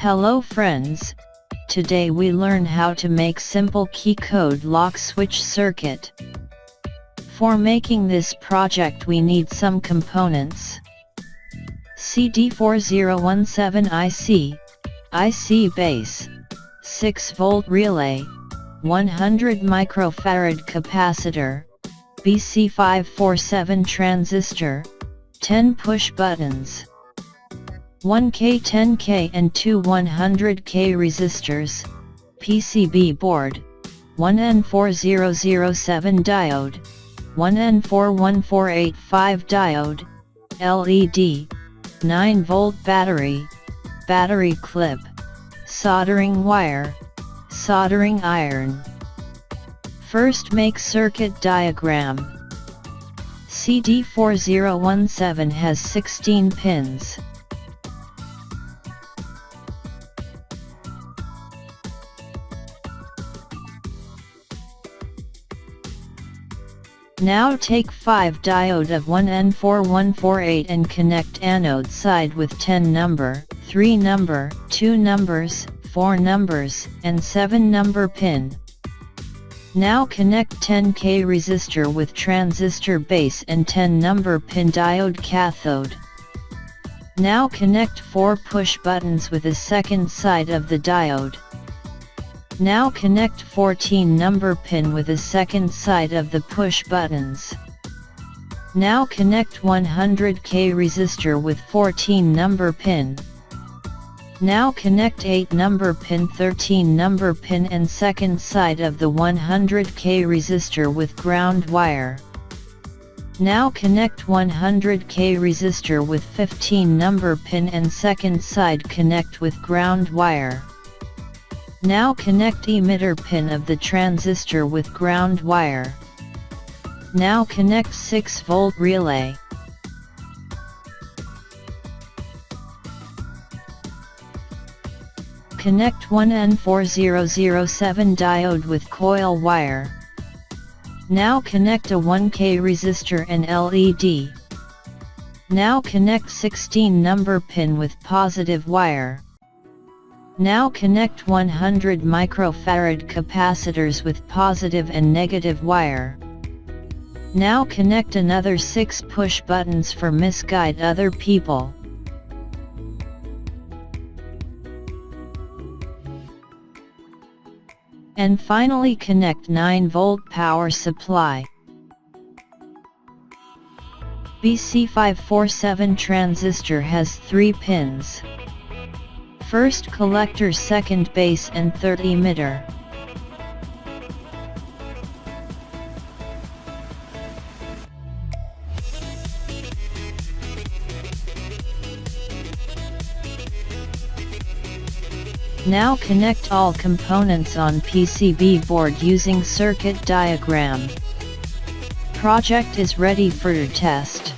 Hello friends, today we learn how to make simple key code lock switch circuit. For making this project we need some components. CD4017 IC base, 6V relay, 100 microfarad capacitor, BC547 transistor, 10 push buttons, 1K 10K and two 100K resistors, PCB board, 1N4007 diode, 1N41485 diode, LED, 9V battery clip, soldering wire, soldering iron. First make circuit diagram. CD4017 has 16 pins. Now take 5 diode of 1N4148 and connect anode side with 10 number, 3 number, 2 numbers, 4 numbers, and 7 number pin. Now connect 10K resistor with transistor base and 10 number pin diode cathode. Now connect 4 push buttons with the second side of the diode. Now connect 14 number pin with the second side of the push buttons. Now connect 100K resistor with 14 number pin. Now connect 8 number pin 13 number pin and second side of the 100K resistor with ground wire. Now connect 100K resistor with 15 number pin and second side connect with ground wire. Now connect emitter pin of the transistor with ground wire. Now connect 6V relay. Connect 1N4007 diode with coil wire. Now connect a 1K resistor and LED. Now connect 16 number pin with positive wire. Now connect 100 microfarad capacitors with positive and negative wire. Now connect another 6 push buttons for misguide other people. And finally connect 9V power supply. BC547 transistor has 3 pins. First collector, second base and third emitter. Now connect all components on PCB board using circuit diagram. Project is ready for your test.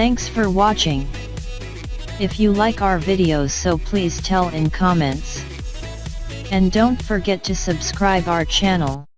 Thanks for watching. If you like our videos, so please tell in comments. And don't forget to subscribe our channel.